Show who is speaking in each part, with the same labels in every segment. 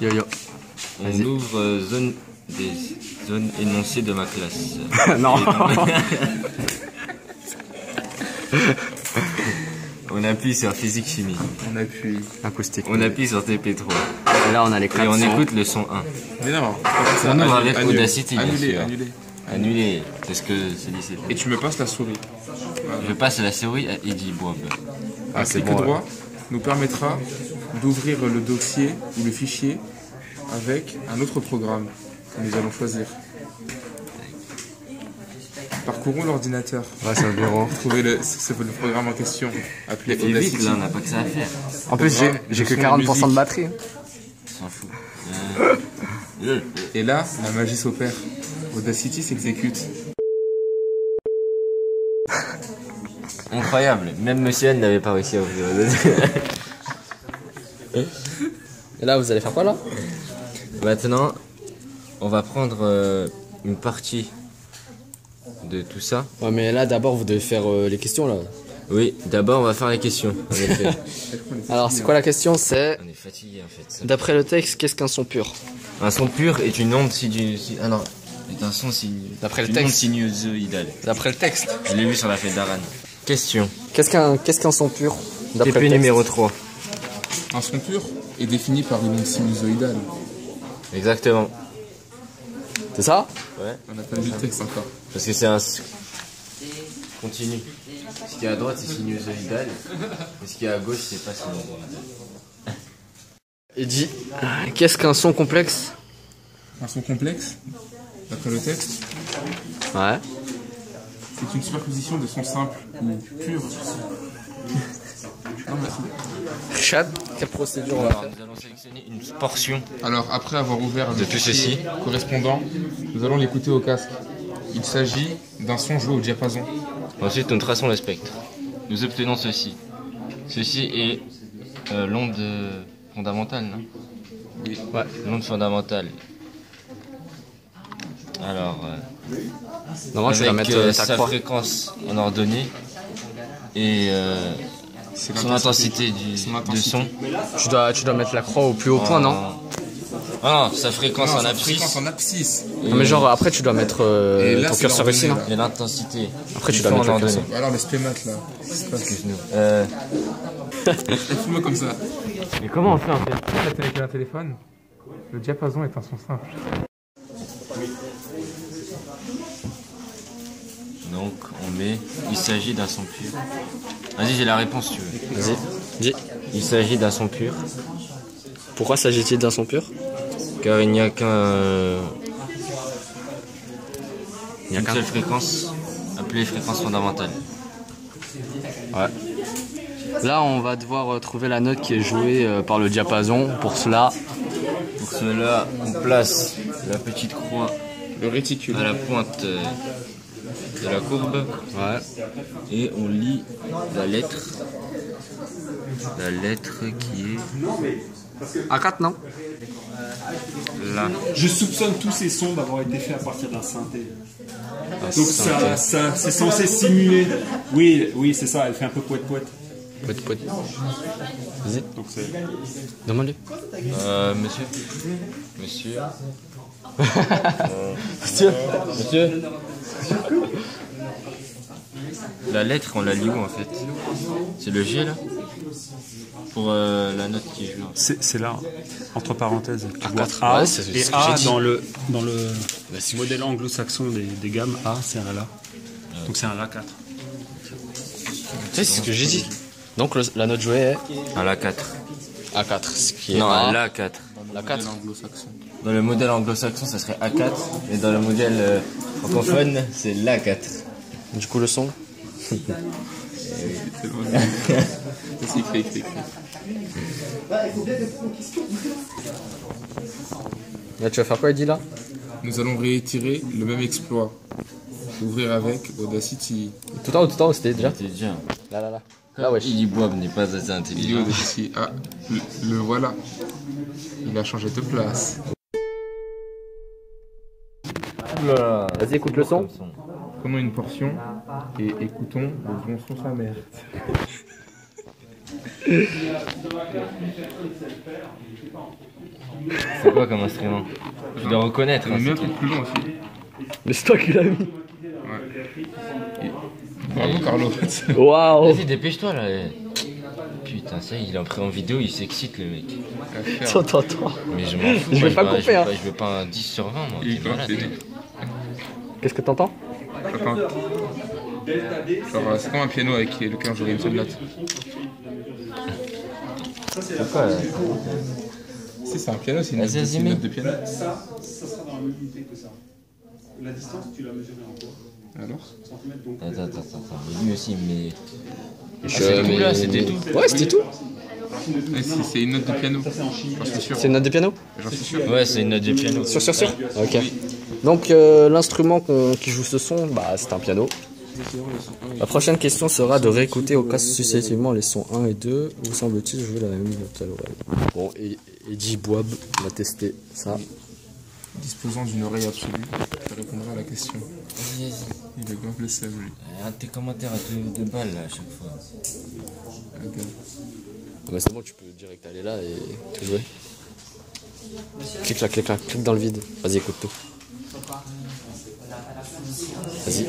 Speaker 1: Yo yo.
Speaker 2: On ouvre des zones énoncées de ma classe.
Speaker 1: Non.
Speaker 2: On appuie sur physique chimie.
Speaker 3: On appuie.
Speaker 1: Acoustique.
Speaker 2: On appuie sur TP3.
Speaker 1: Et là on a les 4
Speaker 2: Et on
Speaker 1: sons.
Speaker 2: écoute le son 1.
Speaker 3: Mais non,
Speaker 2: On ouvre avec Audacity, bien sûr.
Speaker 3: Annuler.
Speaker 2: Annulé, c'est ce que c'est dit.
Speaker 3: Et tu me passes la souris.
Speaker 2: Je passe la souris à Eddie Bob.
Speaker 1: Ah, c'est
Speaker 3: Clic
Speaker 1: bon.
Speaker 3: droit nous permettra d'ouvrir le dossier ou le fichier avec un autre programme que nous allons choisir. Parcourons l'ordinateur.
Speaker 1: Ouais, c'est le bureau.
Speaker 3: Trouvez le programme en question. Appelé
Speaker 2: Et vite,
Speaker 3: Audacity.
Speaker 2: là, on n'a pas que ça à faire.
Speaker 1: En plus, j'ai que 40% de batterie.
Speaker 2: On s'en fout.
Speaker 3: Et là, la magie s'opère. Audacity s'exécute.
Speaker 2: Incroyable, même Monsieur N n'avait pas réussi à ouvrir.
Speaker 1: Et là, vous allez faire quoi là?
Speaker 2: Maintenant, on va prendre une partie de tout ça.
Speaker 1: Ouais, mais là, d'abord, vous devez faire les questions là.
Speaker 2: Oui, d'abord on va faire les questions. En effet.
Speaker 1: Alors, c'est quoi la question? C'est
Speaker 2: On est fatigué en fait.
Speaker 1: d'après le texte, qu'est-ce qu'un son pur?
Speaker 2: Un son pur est une onde ah non, est un son
Speaker 1: D'après le
Speaker 2: une onde
Speaker 1: texte.
Speaker 2: sinusoïdale.
Speaker 1: D'après le texte.
Speaker 2: Je l'ai vu sur la fête d'Aran. Question.
Speaker 1: Qu'est-ce qu'un son pur? D'après
Speaker 2: TP
Speaker 1: le texte.
Speaker 2: numéro 3.
Speaker 3: Un son pur est défini par une onde sinusoïdale.
Speaker 2: Exactement.
Speaker 1: C'est ça?
Speaker 2: Ouais.
Speaker 3: On n'a pas vu le texte encore.
Speaker 2: Parce que c'est un continu. Ce qui est à droite c'est sinusoïdal. Et ce qui est à gauche c'est pas sinusoïdal.
Speaker 1: Il dit qu'est-ce qu'un son complexe?
Speaker 3: Un son complexe, d'après le texte,
Speaker 1: Ouais.
Speaker 3: c'est une superposition de sons simples ou purs. Non, merci.
Speaker 1: Chad, quelle procédure on va
Speaker 2: Alors
Speaker 1: faire?
Speaker 2: nous allons sélectionner une portion.
Speaker 3: Alors, après avoir ouvert
Speaker 2: De
Speaker 3: le
Speaker 2: tout
Speaker 3: fichier
Speaker 2: ceci.
Speaker 3: correspondant, nous allons l'écouter au casque. Il s'agit d'un son joué au diapason.
Speaker 2: Ensuite nous traçons le spectre. Nous obtenons ceci. Ceci est l'onde fondamentale, non?
Speaker 3: Oui.
Speaker 1: Ouais.
Speaker 2: L'onde fondamentale. Alors,
Speaker 1: Normalement, tu vas
Speaker 2: avec
Speaker 1: mettre ta
Speaker 2: sa
Speaker 1: croix.
Speaker 2: fréquence en ordonnée et
Speaker 3: C'est
Speaker 2: son intensité du son.
Speaker 1: Tu dois mettre la croix au plus haut point, non?
Speaker 2: Ah non, sa fréquence
Speaker 3: Non,
Speaker 2: en
Speaker 3: c'est
Speaker 2: abscisse
Speaker 3: fréquence en abscisse.
Speaker 1: Non, mais genre, après, tu dois mettre
Speaker 3: Et là,
Speaker 1: ton
Speaker 3: c'est
Speaker 1: curseur ici, non?
Speaker 3: l'ordonnée,
Speaker 2: et l'intensité.
Speaker 1: Après, tu
Speaker 2: du
Speaker 1: dois
Speaker 2: son
Speaker 1: mettre
Speaker 2: en
Speaker 1: le curseur.
Speaker 2: ordonnée.
Speaker 3: Alors, l'esprit mat là. Qu'est-ce qui se passe
Speaker 2: Excuse-nous.
Speaker 3: Fous-moi comme ça.
Speaker 2: Mais comment on fait en fait?
Speaker 3: Avec un téléphone, le diapason est un son simple.
Speaker 2: Donc on met, il s'agit d'un son pur. Vas-y, j'ai la réponse si tu veux.
Speaker 1: Vas-y, dis.
Speaker 2: Il s'agit d'un son pur,
Speaker 1: Pourquoi s'agit-il d'un son pur?
Speaker 2: car il n'y a qu'une
Speaker 1: qu'un.
Speaker 2: seule fréquence, appelée fréquence fondamentale.
Speaker 1: Ouais. Là, on va devoir trouver la note qui est jouée par le diapason. Pour cela,
Speaker 2: Pour cela, on place la petite croix
Speaker 3: Le réticule.
Speaker 2: à la pointe de la courbe
Speaker 1: ouais.
Speaker 2: et on lit la lettre. La lettre qui est
Speaker 1: A4, non?
Speaker 2: là.
Speaker 4: Je soupçonne tous ces sons d'avoir été faits à partir d'un synthé.
Speaker 1: Ah,
Speaker 4: Donc ça c'est censé simuler. Oui, oui, c'est ça, elle fait un peu poète-poète.
Speaker 1: Poète. Vas-y,
Speaker 4: Donc c'est...
Speaker 1: demande-lui.
Speaker 2: Monsieur. Monsieur.
Speaker 1: Monsieur.
Speaker 2: Monsieur. La lettre, on la lit où en fait? C'est le G là? Pour la note qui joue.
Speaker 4: C'est là, entre parenthèses, tu
Speaker 1: A4,
Speaker 4: vois A,
Speaker 1: ouais, c'est ce
Speaker 4: et
Speaker 1: que
Speaker 4: A
Speaker 1: j'ai dit.
Speaker 4: dans le modèle anglo-saxon des gammes, A c'est un La. Donc c'est un La 4.
Speaker 1: C'est ce que j'ai dit. Donc la note jouée est
Speaker 2: Un La 4.
Speaker 1: A4, ce qui est
Speaker 2: Non,
Speaker 1: A.
Speaker 2: un La 4.
Speaker 1: La 4.
Speaker 3: Anglo-saxon.
Speaker 2: Dans le modèle anglo-saxon, ça serait A4. Et dans le modèle francophone, c'est La 4.
Speaker 1: Du coup, le son.
Speaker 3: C'est bon. C'est écrit.
Speaker 1: Là, tu vas faire quoi, Eddie, là?
Speaker 3: Nous allons réitérer le même exploit. Ouvrir avec Audacity.
Speaker 1: Tout en haut, c'était déjà.
Speaker 2: C'est déjà.
Speaker 1: Là. Là, wesh.
Speaker 2: Eddie Boab n'est pas assez
Speaker 3: Il est
Speaker 2: intelligent.
Speaker 3: Audacity. Ah, le voilà. Il a changé de place.
Speaker 1: Vas-y, écoute le son.
Speaker 3: Prenons une portion et écoutons le bon son sa mère.
Speaker 2: C'est quoi comme instrument? Je dois reconnaître.
Speaker 3: Il
Speaker 2: Hein,
Speaker 3: met
Speaker 2: c'est
Speaker 3: un
Speaker 2: tout.
Speaker 3: truc plus long aussi.
Speaker 1: Mais c'est toi qui l'as mis.
Speaker 3: Bravo Carlo.
Speaker 1: Waouh.
Speaker 2: Vas-y, dépêche-toi là. Putain, ça, il est pris en vidéo, il s'excite le mec.
Speaker 1: Attends.
Speaker 2: Mais je m'en fous.
Speaker 1: Je vais
Speaker 2: moi,
Speaker 1: pas
Speaker 2: veux
Speaker 1: couper, hein.
Speaker 2: Je veux pas un 10 sur 20, moi.
Speaker 3: Il est
Speaker 2: T'es malade,
Speaker 3: quand
Speaker 2: toi.
Speaker 1: Qu'est-ce que t'entends?
Speaker 3: Genre, c'est comme un piano avec lequel on jouerait une seule note.
Speaker 2: Pourquoi
Speaker 3: Si, c'est un piano, c'est une
Speaker 2: Vas-y, vas-y,
Speaker 3: note de piano.
Speaker 5: Ça sera dans la même unité que ça. La distance, tu l'as mesurée en quoi?
Speaker 3: Alors
Speaker 5: Centimètres, donc.
Speaker 2: Attends. Mais lui aussi, mais.
Speaker 1: C'était
Speaker 2: tout, là, c'était tout.
Speaker 1: Ouais, c'était tout.
Speaker 3: Ouais, c'est une note de piano. J'en suis sûr.
Speaker 1: C'est une note de piano?
Speaker 3: J'en suis sûr.
Speaker 2: Ouais, c'est une note de piano.
Speaker 1: Sûr. Ok. Donc l'instrument qui joue ce son, bah c'est un piano. La prochaine question sera de réécouter au cas successivement les sons 1 et 2. Où semble-t-il jouer la même note à l'oreille? Bon, et Eddie Boab va tester ça.
Speaker 3: Disposant d'une oreille absolue, je répondrai à la question.
Speaker 2: Vas-y.
Speaker 3: Il est grave le seum, lui.
Speaker 2: Un de tes commentaires à deux balles là à chaque fois.
Speaker 3: Ok.
Speaker 1: Bah, c'est bon, tu peux direct aller là et tout jouer. Clique là, clique dans le vide. Vas-y, écoute tout. Vas-y.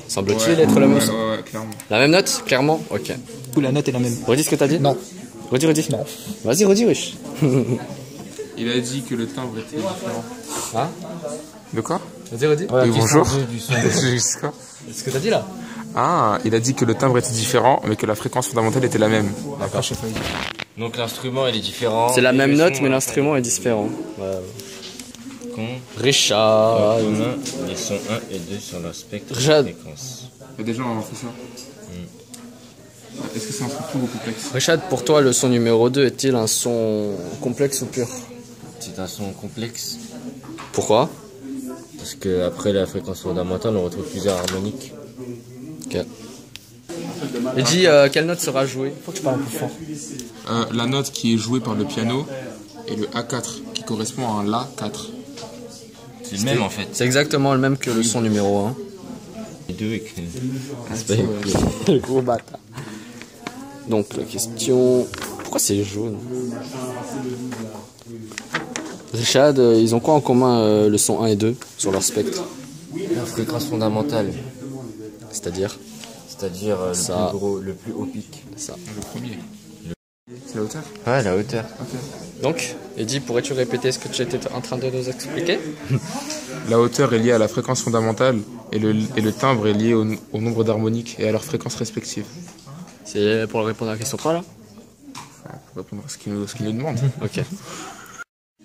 Speaker 1: Semble-t-il être la même
Speaker 3: Ouais, clairement.
Speaker 1: La même note, clairement? Ok.
Speaker 4: Ou la note est la même.
Speaker 1: Redis ce que t'as dit?
Speaker 4: Non.
Speaker 1: Redis. Non. Vas-y, redis, wesh.
Speaker 3: Il a dit que le timbre était différent.
Speaker 1: Hein?
Speaker 3: De quoi?
Speaker 1: Vas-y, redis.
Speaker 3: Oui, bonjour.
Speaker 1: C'est ce que t'as dit là?
Speaker 3: Ah, il a dit que le timbre était différent, mais que la fréquence fondamentale était la même.
Speaker 1: D'accord.
Speaker 2: Donc l'instrument il est différent.
Speaker 1: C'est la
Speaker 2: et
Speaker 1: même
Speaker 2: le
Speaker 1: note,
Speaker 2: son,
Speaker 1: mais l'instrument est différent. Ouais.
Speaker 2: Con.
Speaker 1: Richard.
Speaker 2: Commun, ils sont 1 et 2 sur leur spectre de
Speaker 1: Richard.
Speaker 2: fréquence.
Speaker 3: Il y a des gens qui ont fait ça. Est-ce que c'est un truc plus ou complexe?
Speaker 1: Richard, pour toi, le son numéro 2 est-il un son complexe ou pur?
Speaker 2: C'est un son complexe
Speaker 1: Pourquoi?
Speaker 2: parce que après la fréquence fondamentale on retrouve plusieurs harmoniques.
Speaker 1: Ok. Et dis, quelle note sera jouée? Faut que tu parles un peu fort.
Speaker 3: La note qui est jouée par le piano est le A4, qui correspond à un La4.
Speaker 2: C'est le même en fait.
Speaker 1: C'est exactement le même que le son numéro 1.
Speaker 2: Les deux avec.
Speaker 1: Le gros bâtard. Donc la question... Pourquoi c'est jaune? Richard, ils ont quoi en commun le son 1 et 2 sur leur spectre?
Speaker 2: La fréquence fondamentale,
Speaker 1: C'est-à-dire
Speaker 2: c'est-à-dire
Speaker 1: Ça.
Speaker 2: le plus gros, le plus haut pic.
Speaker 1: ça.
Speaker 3: Le premier. C'est la hauteur?
Speaker 2: Ouais, la hauteur.
Speaker 1: Donc, Eddie, pourrais-tu répéter ce que tu étais en train de nous expliquer?
Speaker 3: La hauteur est liée à la fréquence fondamentale et le timbre est lié au nombre d'harmoniques et à leurs fréquences respectives.
Speaker 1: C'est pour répondre à la question 3 là?
Speaker 3: Pour répondre à ce qu'il nous demande.
Speaker 1: Ok.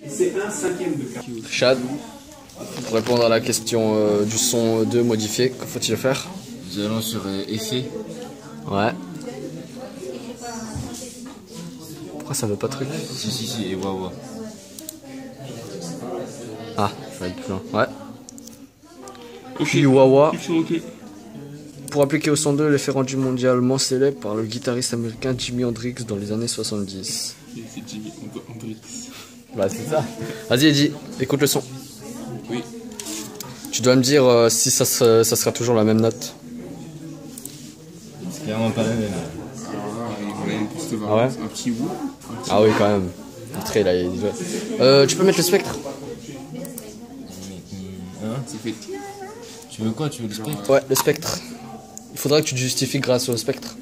Speaker 5: C'est un cinquième de cas.
Speaker 1: Richard, pour répondre à la question du son 2 modifié, que faut-il faire?
Speaker 2: Nous allons sur effet.
Speaker 1: Ouais. Pourquoi ça veut pas truc?
Speaker 2: Si, et waouh.
Speaker 1: Ah, je vais être plus loin. Ouais. Puis Wawa. Pour appliquer au son 2 l'effet rendu mondialement célèbre par le guitariste américain Jimi Hendrix dans les années 70.
Speaker 3: C'est Jimi Hendrix.
Speaker 1: Bah c'est ça. Vas-y Eddie, écoute le son.
Speaker 3: Oui.
Speaker 1: Tu dois me dire si ça sera toujours la même note.
Speaker 2: C'est clairement pas la même.
Speaker 3: Alors là, on a une petite
Speaker 1: Ah ouais?
Speaker 3: variante, un petit wou.
Speaker 1: Ah oui quand même. Le trait là, il tu peux mettre le spectre?
Speaker 2: Hein?
Speaker 3: Ça fait
Speaker 2: Tu veux quoi? Tu veux le spectre?
Speaker 1: Ouais, le spectre. Il faudra que tu te justifies grâce au spectre.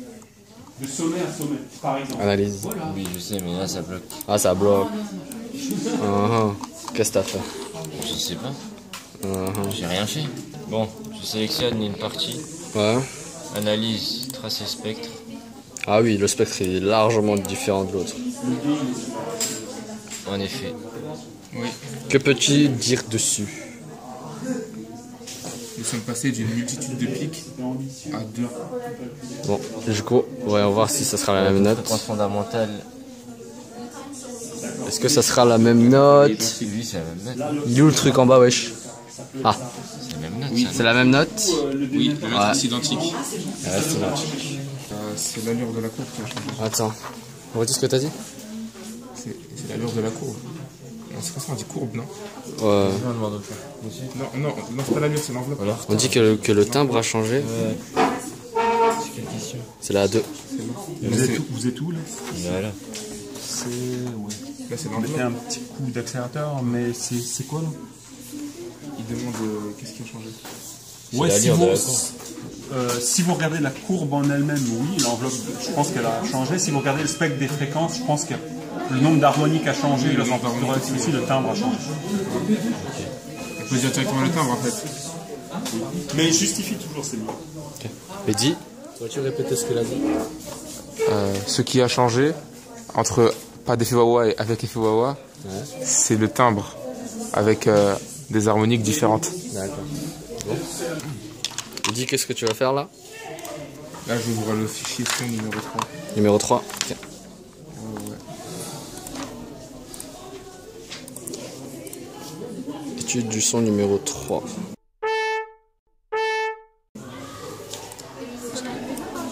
Speaker 5: De sommet à sommet, par exemple.
Speaker 1: Analyse.
Speaker 2: Oui, je sais, mais là ça bloque.
Speaker 1: Ah ça bloque. Qu'est-ce que t'as fait?
Speaker 2: Je sais pas. J'ai rien fait. Bon, je sélectionne une partie.
Speaker 1: Ouais.
Speaker 2: Analyse, tracé spectre.
Speaker 1: Ah oui, le spectre est largement différent de l'autre.
Speaker 2: En effet.
Speaker 3: Oui.
Speaker 1: Que peux-tu dire dessus?
Speaker 3: Nous sommes passés d'une multitude de pics à 2.
Speaker 1: Bon, du coup, ouais, on va voir si ça sera la même note.
Speaker 2: Fréquence fondamentale.
Speaker 1: Est-ce que ça sera la même note?
Speaker 2: Lui, c'est la même note.
Speaker 1: Il est où le truc en bas, wesh? Ah,
Speaker 2: C'est la même note.
Speaker 3: Oui.
Speaker 2: ça.
Speaker 1: c'est la même note?
Speaker 3: Oui, la note
Speaker 1: Ouais.
Speaker 3: est identique.
Speaker 1: Ouais, c'est identique.
Speaker 3: C'est l'allure de la courbe qui a changé.
Speaker 1: Attends, redis ce que t'as dit?
Speaker 3: C'est l'allure de la courbe. C'est quoi ça, on dit courbe, non?
Speaker 1: Ouais.
Speaker 3: Non, c'est pas l'allure, c'est l'enveloppe.
Speaker 1: On dit que le timbre a changé. C'est la 2.
Speaker 4: Vous êtes où là?
Speaker 2: Voilà.
Speaker 4: C'est. Ouais.
Speaker 3: Là, c'est
Speaker 4: On mettait
Speaker 3: l'enveloppe.
Speaker 4: un petit coup d'accélérateur, mais c'est quoi là?
Speaker 3: Il demande qu'est-ce qui a changé.
Speaker 4: Ouais,
Speaker 2: la
Speaker 4: si
Speaker 2: allure de
Speaker 4: vous,
Speaker 2: la courbe.
Speaker 4: si vous regardez la courbe en elle-même, oui, l'enveloppe, je pense qu'elle a changé. Si vous regardez le spectre des fréquences, je pense que le nombre d'harmoniques a changé, le nombre d'harmoniques aussi, le timbre a changé.
Speaker 3: On peut dire directement le timbre en fait.
Speaker 4: Mais il justifie toujours, c'est mieux.
Speaker 1: Mehdi, pourrais-tu répéter ce qu'il a dit?
Speaker 3: Ce qui a changé entre pas d'effet wah-wah et avec effet wah-wah, c'est le timbre avec des harmoniques différentes.
Speaker 1: D'accord. Bon. Mehdi, qu'est-ce que tu vas faire là?
Speaker 3: Là, j'ouvre le fichier son numéro 3.
Speaker 1: Numéro 3. Ok. Étude du son numéro 3.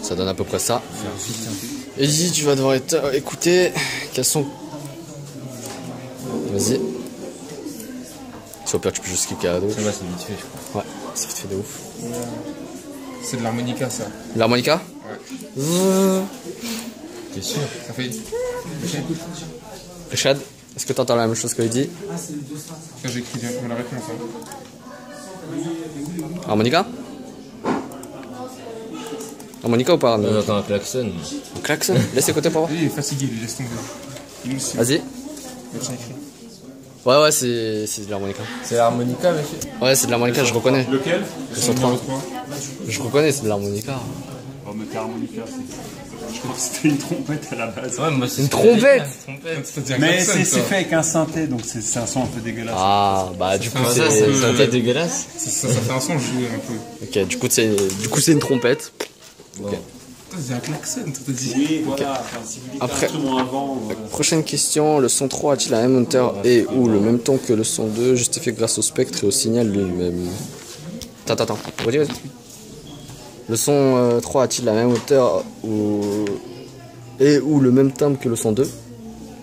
Speaker 1: Ça donne à peu près ça. Mehdi, tu vas devoir écouter. Quels sont... Vas-y. Si au pire, tu peux juste cliquer à dos.
Speaker 2: Ça va, c'est vite fait, je crois.
Speaker 1: Ouais, c'est vite fait de ouf.
Speaker 3: C'est de l'harmonica ça.
Speaker 1: L'harmonica?
Speaker 2: T'es sûr?
Speaker 3: Ça fait.
Speaker 1: Richard, est-ce que tu entends la même chose qu'il dit?
Speaker 3: Ça, j'écris directement la réponse. Hein.
Speaker 1: Harmonica? Harmonica ou pas?
Speaker 2: J'entends un klaxon.
Speaker 1: Klaxon? Laisse écouter pour voir.
Speaker 3: Il est fatigué, il laisse tomber. Il aussi.
Speaker 1: Vas-y.
Speaker 3: Il a déjà écrit.
Speaker 1: Ouais, c'est de l'harmonica.
Speaker 2: C'est l'harmonica, monsieur?
Speaker 1: Ouais, c'est de l'harmonica, je reconnais.
Speaker 4: Lequel?
Speaker 3: Son numéro 3.
Speaker 1: Je reconnais, c'est de l'harmonica.
Speaker 4: Oh, mais t'es harmonica, je crois que c'était une trompette à la base.
Speaker 2: Ouais, moi, c'est
Speaker 1: Une trompette.
Speaker 4: Mais c'est fait avec un synthé, donc c'est un son un peu dégueulasse.
Speaker 1: Ah, bah du coup,
Speaker 2: Ça,
Speaker 1: c'est...
Speaker 2: c'est un peu dégueulasse.
Speaker 3: Ça fait un son joué un peu.
Speaker 1: Ok, du coup, c'est une trompette.
Speaker 2: Bon.
Speaker 3: C'est un klaxon, toi t'as dit.
Speaker 4: Oui, voilà. Enfin, si vous dites
Speaker 1: Après-
Speaker 4: un instrument avant,
Speaker 1: Prochaine question, le son 3 a-t-il la même hauteur et ou le même ton que le son 2, justifié grâce au spectre et au signal lui-même? Attends. Vas-y. Le son 3 a-t-il la même hauteur et ou le même timbre que le son 2?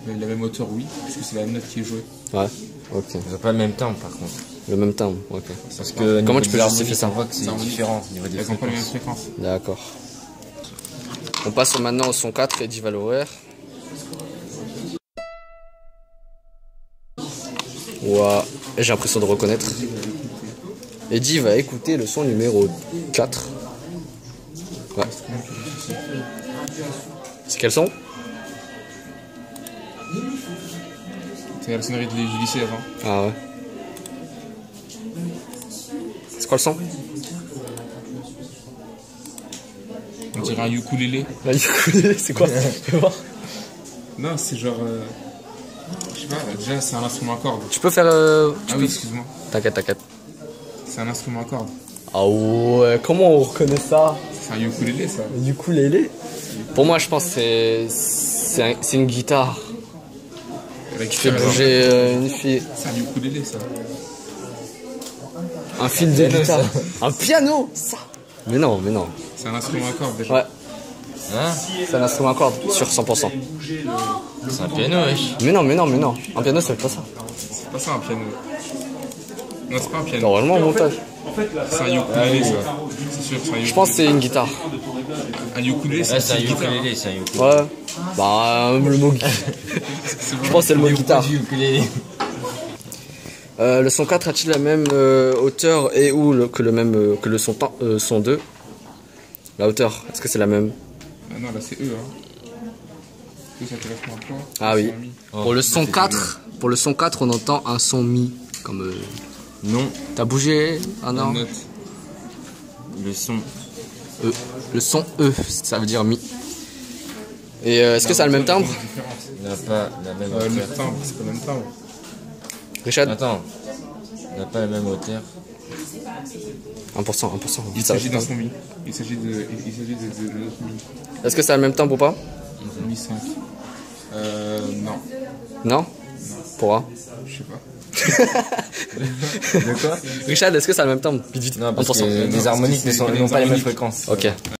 Speaker 3: Mais la même hauteur, oui, puisque c'est la même note qui est jouée.
Speaker 1: Ouais, ok.
Speaker 2: Ils ont pas le même temps, par contre.
Speaker 1: Le même timbre, ok.
Speaker 2: Parce que
Speaker 1: Comment
Speaker 2: niveau
Speaker 1: tu peux
Speaker 2: de
Speaker 1: justifier ça?
Speaker 2: l'harmonie, on voit que c'est différent au niveau des
Speaker 3: Elles n'ont pas les mêmes
Speaker 2: fréquences.
Speaker 3: fréquences.
Speaker 1: D'accord. On passe maintenant au son 4, Eddie va l'ouvrir. Ouah, et j'ai l'impression de reconnaître. Eddie va écouter le son numéro 4. Ouais. C'est quel son?
Speaker 3: C'est la sonnerie du lycée avant.
Speaker 1: Ah ouais. C'est quoi le son?
Speaker 3: On dirait un ukulélé.
Speaker 1: La ukulélé, c'est quoi? Tu peux voir?
Speaker 3: Non, c'est genre. Je sais pas, déjà c'est un instrument à cordes.
Speaker 1: Tu peux faire...
Speaker 3: Ah oui, excuse-moi.
Speaker 1: T'inquiète.
Speaker 3: C'est un instrument à cordes.
Speaker 1: Ah ouais, comment on reconnaît ça?
Speaker 3: C'est un ukulélé ça.
Speaker 1: Du coup, pour moi, je pense que c'est une guitare qui fait bouger une fille.
Speaker 3: C'est un ukulélé ça.
Speaker 1: Un fil de guitare. Un piano, ça. Mais non.
Speaker 3: C'est un instrument à cordes déjà.
Speaker 1: Ouais,
Speaker 2: Hein?
Speaker 1: c'est un instrument à cordes, sur 100%.
Speaker 2: C'est un piano, wesh.
Speaker 1: Mais non. Un piano, ça fait pas ça.
Speaker 3: C'est pas ça un piano. Non, c'est pas un piano.
Speaker 1: Normalement, au montage.
Speaker 3: C'est un ukulélé ça. C'est sûr, c'est un ukulélé.
Speaker 1: Je pense que c'est une guitare.
Speaker 3: Un ukulélé,
Speaker 2: Ouais, c'est un
Speaker 3: une guitare.
Speaker 2: ukulélé, c'est un ukulélé.
Speaker 1: Ouais. Bah, le mot guitare. Je pense que c'est le mot guitare.
Speaker 2: Du ukulélé.
Speaker 1: Le son 4 a-t-il la même hauteur et ou que le son 2? La hauteur, est-ce que c'est la même?
Speaker 3: Ah non, là c'est E. Hein. E, ça correspond à quoi?
Speaker 1: Ah oui.
Speaker 3: C'est un mi.
Speaker 1: Pour le son 4, on entend un son mi. Comme.
Speaker 2: Non,
Speaker 1: T'as bougé? Ah non.
Speaker 3: Une note.
Speaker 2: le son.
Speaker 1: E. Le son E, ça veut dire mi. Et est-ce que ça a le même timbre?
Speaker 2: Il n'a pas la même
Speaker 3: Le
Speaker 2: hauteur.
Speaker 3: timbre, c'est pas le même timbre.
Speaker 1: Richard?
Speaker 2: Attends. Il n'a pas la même hauteur.
Speaker 1: 1%.
Speaker 3: Il s'agit d'un son mi. Il s'agit de notre mi.
Speaker 1: Est-ce que ça a le même timbre ou pas?
Speaker 3: Mi 5. Non.
Speaker 1: Non? Pourquoi?
Speaker 3: Je sais pas.
Speaker 2: De quoi?
Speaker 1: Richard, est-ce que ça a le même timbre? Vite.
Speaker 2: Non, parce
Speaker 1: 1%.
Speaker 2: que les harmoniques n'ont pas les mêmes fréquences.
Speaker 1: Ok.